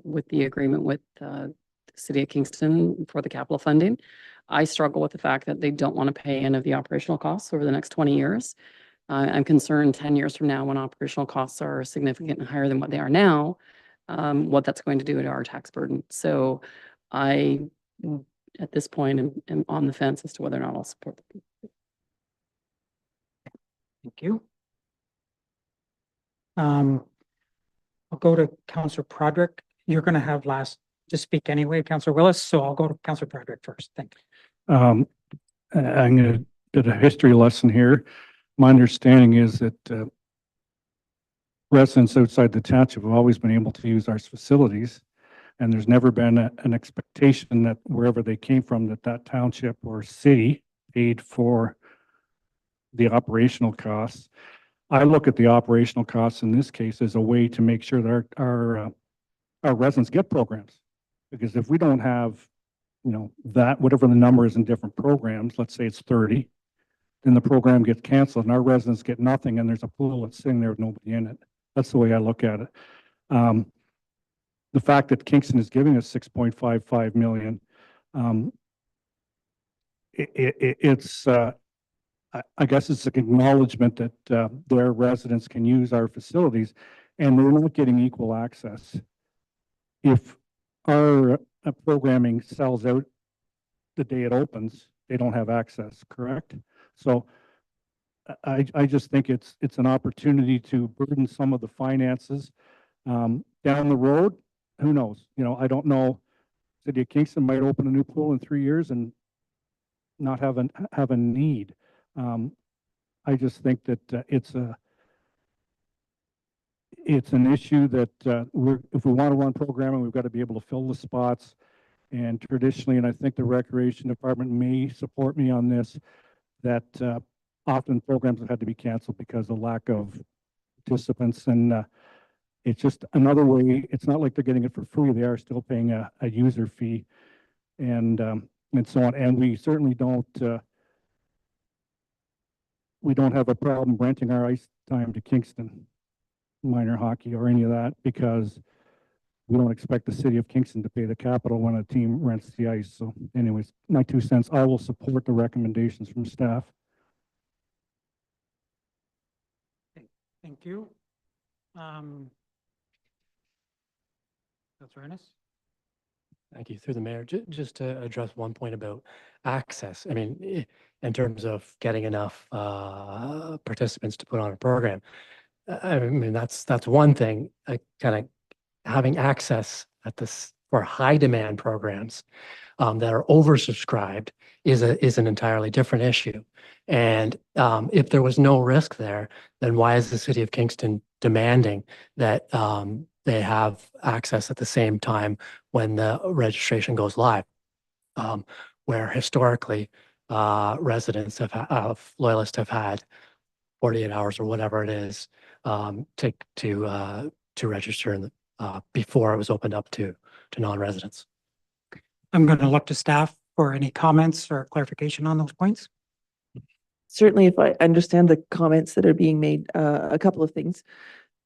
with the agreement with the City of Kingston for the capital funding. I struggle with the fact that they don't want to pay any of the operational costs over the next 20 years. I'm concerned 10 years from now, when operational costs are significantly higher than what they are now, what that's going to do to our tax burden. So I, at this point, am on the fence as to whether or not I'll support the. Thank you. I'll go to Councillor Broderick. You're going to have last to speak anyway, Councillor Willis, so I'll go to Councillor Broderick first. Thank you. I'm going to do a history lesson here. My understanding is that residents outside the township have always been able to use our facilities, and there's never been an expectation that wherever they came from, that township or city paid for the operational costs. I look at the operational costs in this case as a way to make sure that our residents get programs. Because if we don't have, that, whatever the number is in different programs, let's say it's 30, then the program gets canceled and our residents get nothing, and there's a pool that's sitting there with nobody in it. That's the way I look at it. The fact that Kingston is giving us 6.55 million, it's I guess it's an acknowledgement that their residents can use our facilities, and they're not getting equal access. If our programming sells out the day it opens, they don't have access, correct? So I just think it's an opportunity to burden some of the finances. Down the road, who knows? You know, I don't know. City of Kingston might open a new pool in 3 years and not have a need. I just think that it's an issue that if we want to run programming, we've got to be able to fill the spots. And traditionally, and I think the Recreation Department may support me on this, that often programs have had to be canceled because of lack of participants. And it's just another way. It's not like they're getting it for free. They are still paying a user fee and so on. And we certainly don't have a problem renting our ice time to Kingston minor hockey or any of that, because we don't expect the city of Kingston to pay the capital when a team rents the ice. So anyways, my 2 cents. I will support the recommendations from staff. Thank you. Councilor Ennis? Thank you. Through the mayor, just to address one point about access. I mean, in terms of getting enough participants to put on a program, I mean, that's one thing. Kind of having access at this for high demand programs that are oversubscribed is an entirely different issue. And if there was no risk there, then why is the city of Kingston demanding that they have access at the same time when the registration goes live? Where historically residents of Loyalist have had 48 hours or whatever it is to register in before it was opened up to non-residents. I'm going to look to staff for any comments or clarification on those points. Certainly, if I understand the comments that are being made, a couple of things.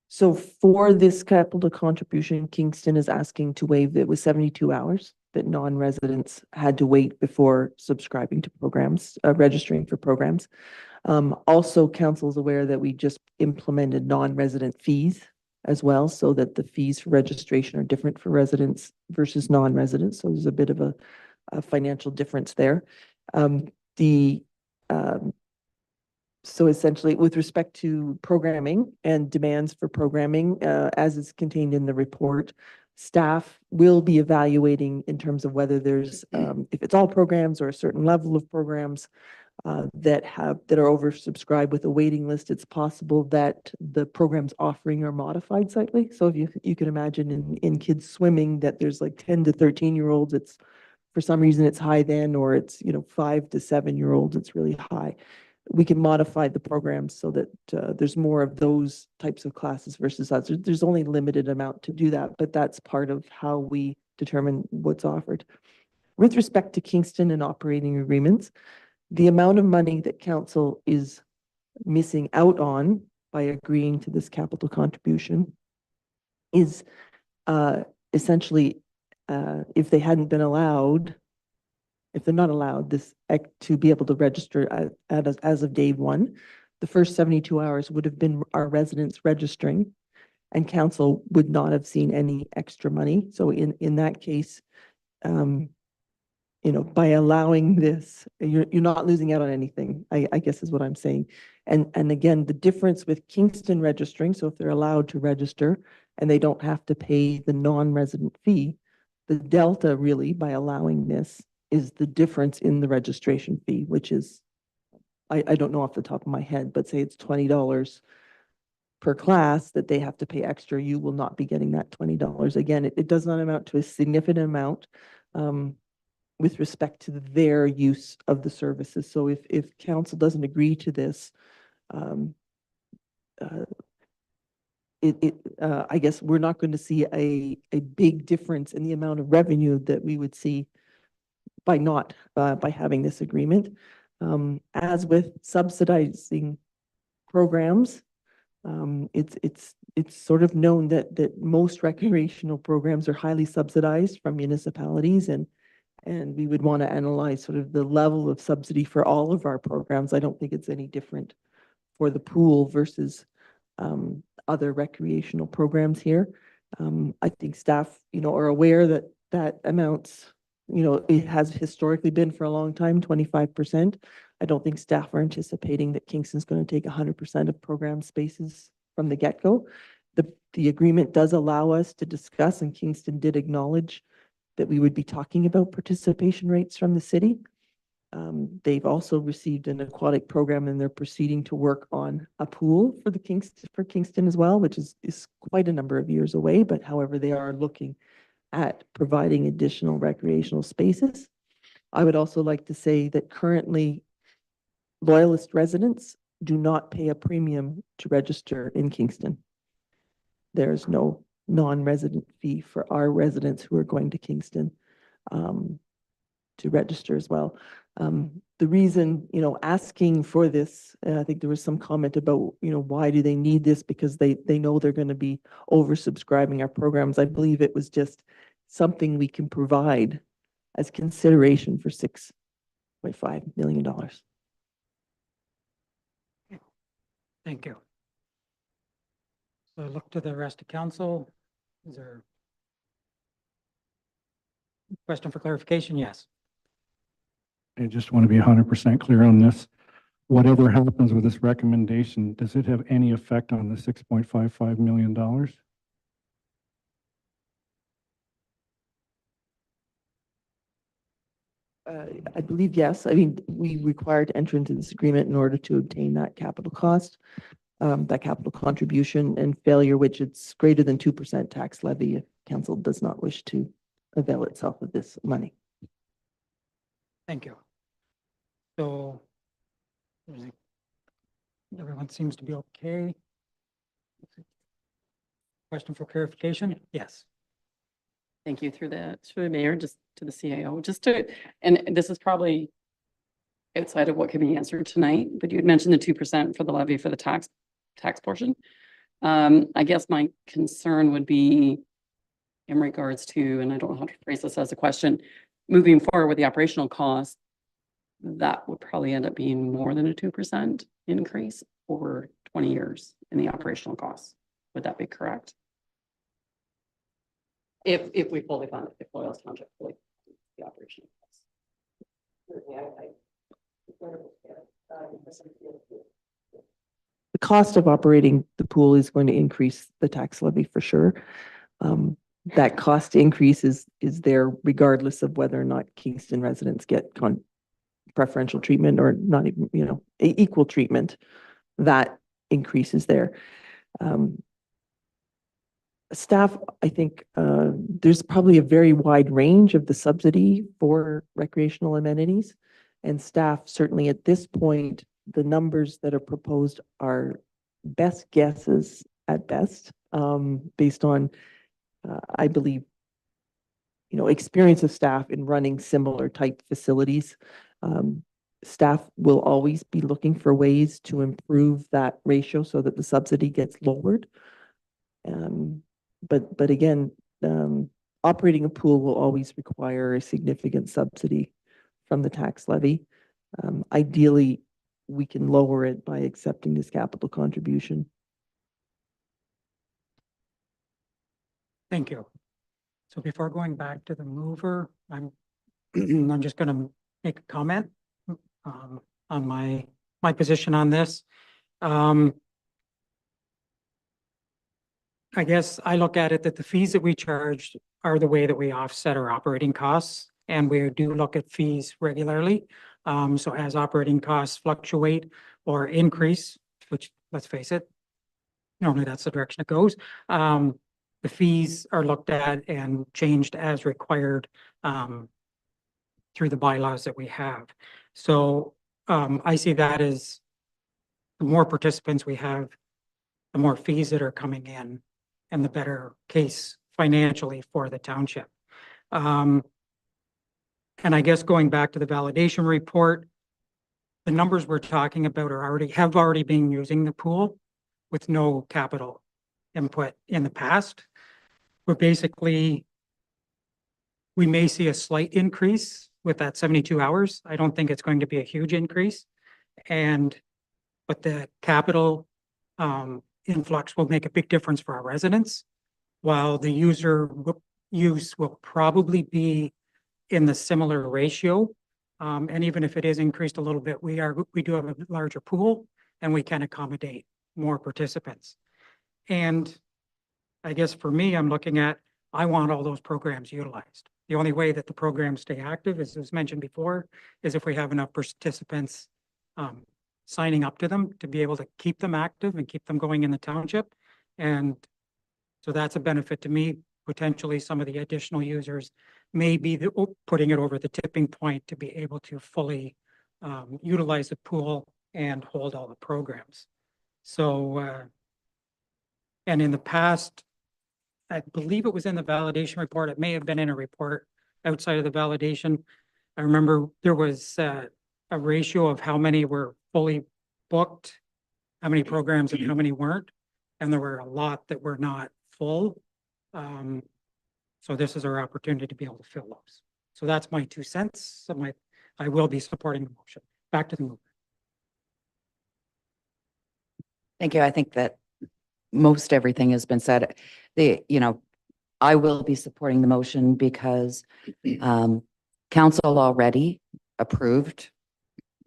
So for this capital contribution, Kingston is asking to waive it with 72 hours that non-residents had to wait before subscribing to programs, registering for programs. Also, council is aware that we just implemented non-resident fees as well, so that the fees for registration are different for residents versus non-residents. So there's a bit of a financial difference there. So essentially, with respect to programming and demands for programming, as is contained in the report, staff will be evaluating in terms of whether there's, if it's all programs or a certain level of programs that are oversubscribed with a waiting list. It's possible that the programs offering are modified slightly. So if you can imagine in kids swimming that there's like 10 to 13-year-olds, it's for some reason it's high then, or it's 5 to 7-year-olds, it's really high. We can modify the programs so that there's more of those types of classes versus others. There's only limited amount to do that, but that's part of how we determine what's offered. With respect to Kingston and operating agreements, the amount of money that council is missing out on by agreeing to this capital contribution is essentially, if they hadn't been allowed, if they're not allowed this to be able to register as of day one, the first 72 hours would have been our residents registering, and council would not have seen any extra money. So in that case, by allowing this, you're not losing out on anything, I guess is what I'm saying. And again, the difference with Kingston registering, so if they're allowed to register and they don't have to pay the non-resident fee, the delta really by allowing this is the difference in the registration fee, which is, I don't know off the top of my head, but say it's $20 per class that they have to pay extra. You will not be getting that $20. Again, it does not amount to a significant amount with respect to their use of the services. So if council doesn't agree to this, I guess we're not going to see a big difference in the amount of revenue that we would see by having this agreement. As with subsidizing programs, it's sort of known that most recreational programs are highly subsidized from municipalities, and we would want to analyze sort of the level of subsidy for all of our programs. I don't think it's any different for the pool versus other recreational programs here. I think staff, are aware that amounts it has historically been for a long time, 25%. I don't think staff are anticipating that Kingston's going to take 100% of program spaces from the get-go. The agreement does allow us to discuss, and Kingston did acknowledge that we would be talking about participation rates from the city. They've also received an aquatic program, and they're proceeding to work on a pool for Kingston as well, which is quite a number of years away. But however, they are looking at providing additional recreational spaces. I would also like to say that currently Loyalist residents do not pay a premium to register in Kingston. There's no non-resident fee for our residents who are going to Kingston to register as well. The reason, asking for this, I think there was some comment about, why do they need this? Because they know they're going to be oversubscribing our programs. I believe it was just something we can provide as consideration for $6.5 million. Thank you. So look to the rest of council. Is there a question for clarification? Yes. I just want to be 100% clear on this. Whatever happens with this recommendation, does it have any effect on the $6.55 million? I believe yes. I mean, we require to enter into this agreement in order to obtain that capital cost, that capital contribution, and failure, which it's greater than 2% tax levy if council does not wish to avail itself of this money. Thank you. So everyone seems to be okay. Question for clarification? Yes. Thank you through the mayor, just to the CAO, and this is probably outside of what can be answered tonight, but you had mentioned the 2% for the levy for the tax portion. I guess my concern would be in regards to, and I don't know how to phrase this as a question, moving forward with the operational cost, that would probably end up being more than a 2% increase over 20 years in the operational costs. Would that be correct? If we fully fund it, if Loyalist Township fully funds the operational costs. The cost of operating the pool is going to increase the tax levy for sure. That cost increase is there regardless of whether or not Kingston residents get preferential treatment or not even, equal treatment. That increase is there. Staff, I think there's probably a very wide range of the subsidy for recreational amenities, and staff certainly at this point, the numbers that are proposed are best guesses at best, based on, I believe, experience of staff in running similar type facilities. Staff will always be looking for ways to improve that ratio so that the subsidy gets lowered. But again, operating a pool will always require a significant subsidy from the tax levy. Ideally, we can lower it by accepting this capital contribution. Thank you. So before going back to the mover, I'm just going to make a comment on my position on this. I guess I look at it that the fees that we charge are the way that we offset our operating costs, and we do look at fees regularly. So as operating costs fluctuate or increase, which let's face it, normally that's the direction it goes. The fees are looked at and changed as required through the bylaws that we have. So I see that as the more participants we have, the more fees that are coming in, and the better case financially for the township. And I guess going back to the validation report, the numbers we're talking about have already been using the pool with no capital input in the past. We're basically, we may see a slight increase with that 72 hours. I don't think it's going to be a huge increase. But the capital influx will make a big difference for our residents, while the use will probably be in the similar ratio. And even if it is increased a little bit, we do have a larger pool and we can accommodate more participants. And I guess for me, I'm looking at, I want all those programs utilized. The only way that the programs stay active, as was mentioned before, is if we have enough participants signing up to them to be able to keep them active and keep them going in the township. And so that's a benefit to me. Potentially, some of the additional users may be putting it over the tipping point to be able to fully utilize the pool and hold all the programs. So, and in the past, I believe it was in the validation report. It may have been in a report outside of the validation. I remember there was a ratio of how many were fully booked, how many programs and how many weren't. And there were a lot that were not full. So this is our opportunity to be able to fill those. So that's my 2 cents. So I will be supporting the motion. Back to the mover. Thank you. I think that most everything has been said. I will be supporting the motion because council already approved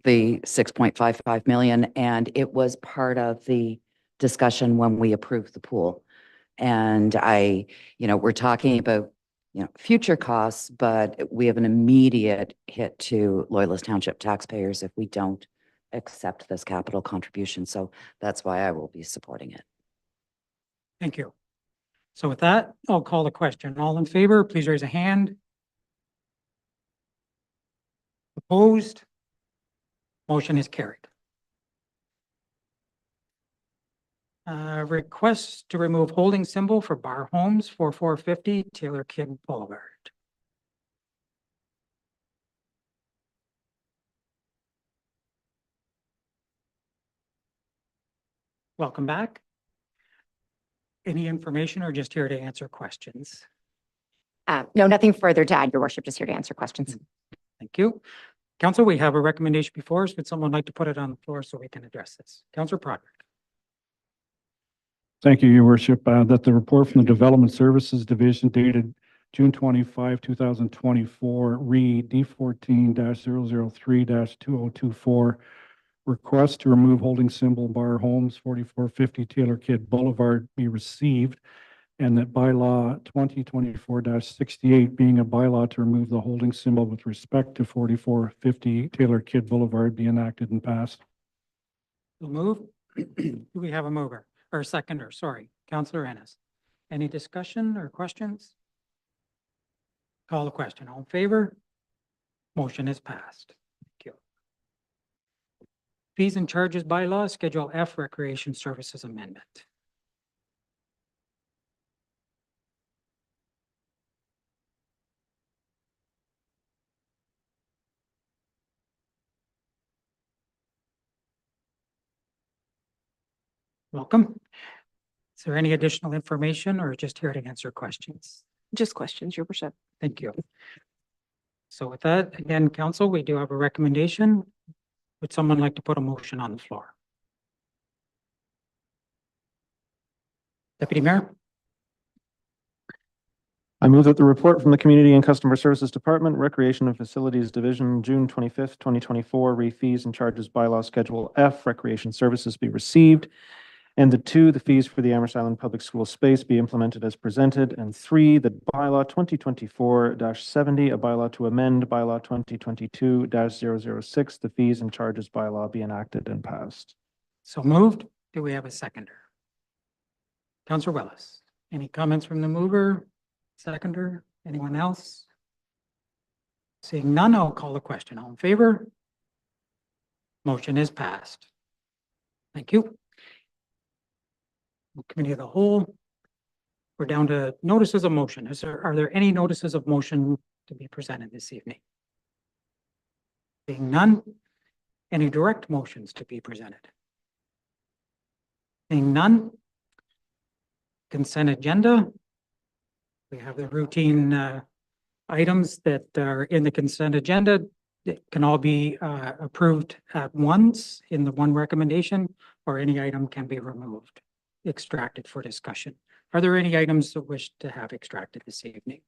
the 6.55 million, and it was part of the discussion when we approved the pool. And we're talking about, future costs, but we have an immediate hit to Loyalist Township taxpayers if we don't accept this capital contribution. So that's why I will be supporting it. Thank you. So with that, I'll call the question. All in favor, please raise a hand. Opposed? Motion is carried. Request to remove holding symbol for Bar Homes for 450 Taylor Kidd Boulevard. Welcome back. Any information or just here to answer questions? No, nothing further to add, Your Worship, just here to answer questions. Thank you. Council, we have a recommendation before us. Would someone like to put it on the floor so we can address this? Councilor Broderick. Thank you, Your Worship, that the report from the Development Services Division dated June 25, 2024, read D14-003-2024, request to remove holding symbol Bar Homes 4450 Taylor Kidd Boulevard be received, and that bylaw 2024-68 being a bylaw to remove the holding symbol with respect to 4450 Taylor Kidd Boulevard be enacted and passed. We'll move. Do we have a mover or a seconder? Sorry, Councilor Ennis. Any discussion or questions? Call the question. All in favor? Motion is passed. Thank you. Fees and charges bylaw, Schedule F, Recreation Services Amendment. Welcome. Is there any additional information or just here to answer questions? Just questions, Your Worship. Thank you. So with that, again, council, we do have a recommendation. Would someone like to put a motion on the floor? Deputy Mayor? I move that the report from the Community and Customer Services Department, Recreation and Facilities Division, June 25th, 2024, fees and charges bylaw Schedule F, Recreation Services be received. And the fees for the Amherst Island Public School space be implemented as presented. And 3, the bylaw 2024-70, a bylaw to amend bylaw 2022-006, the fees and charges bylaw be enacted and passed. So moved. Do we have a seconder? Councilor Wells, any comments from the mover, seconder, anyone else? Seeing none, I'll call the question. All in favor? Motion is passed. Thank you. Committee of the whole. We're down to notices of motion. Are there any notices of motion to be presented this evening? Being none, any direct motions to be presented? Being none, consent agenda. We have the routine items that are in the consent agenda that can all be approved at once in the one recommendation, or any item can be removed, extracted for discussion. Are there any items that wish to have extracted this evening?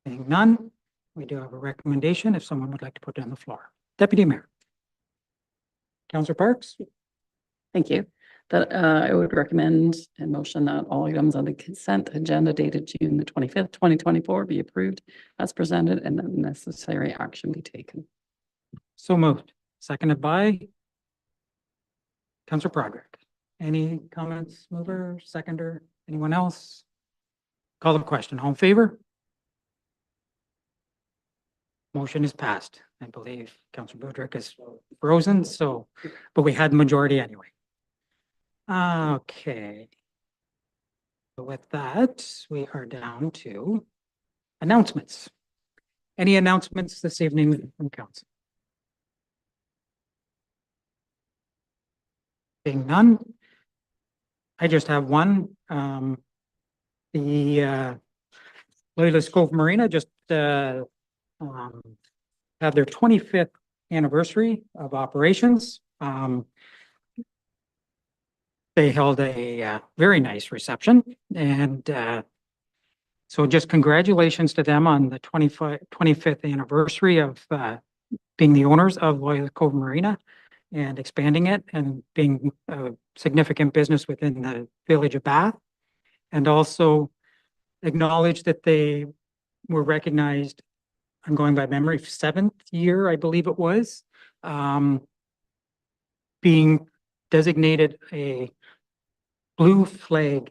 Being none, We do have a recommendation if someone would like to put it on the floor. Deputy Mayor. Councillor Parks? Thank you. That I would recommend a motion that all items on the consent agenda dated June the 25th, 2024 be approved as presented and that necessary action be taken. So moved. Seconded by Councillor Broderick. Any comments, mover, seconder, anyone else? Call the question. All in favor? Motion is passed. I believe Councillor Broderick is frozen, so, but we had majority anyway. Okay. So with that, we are down to announcements. Any announcements this evening from council? Being none, I just have one. The Loyalist Cove Marina just had their 25th anniversary of operations. They held a very nice reception, and so just congratulations to them on the 25th anniversary of being the owners of Loyalist Cove Marina and expanding it and being a significant business within the village of Bath. And also acknowledge that they were recognized, I'm going by memory, 7th year, I believe it was, being designated a blue flag,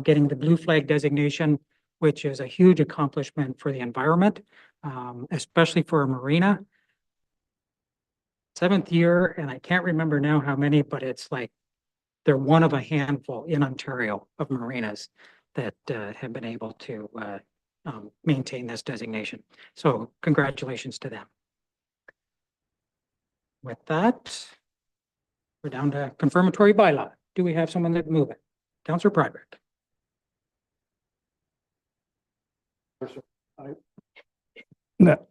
getting the blue flag designation, which is a huge accomplishment for the environment, especially for a marina. 7th year, and I can't remember now how many, but it's like they're one of a handful in Ontario of marinas that have been able to maintain this designation. So congratulations to them. With that, we're down to confirmatory bylaw. Do we have someone that move it? Councillor Broderick.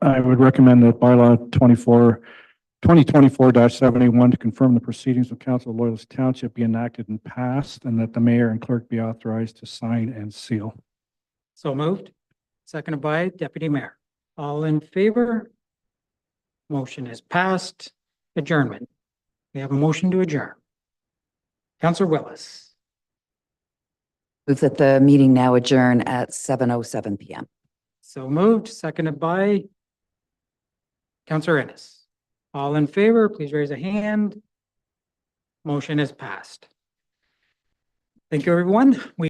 I would recommend that bylaw 2024-71 to confirm the proceedings of Council of Loyalist Township be enacted and passed, and that the mayor and clerk be authorized to sign and seal. So moved. Seconded by Deputy Mayor. All in favor? Motion is passed. Adjournment. We have a motion to adjourn. Councillor Willis. Move that the meeting now adjourn at 7:07 PM. So moved. Seconded by Councillor Ennis. All in favor, please raise a hand. Motion is passed. Thank you, everyone.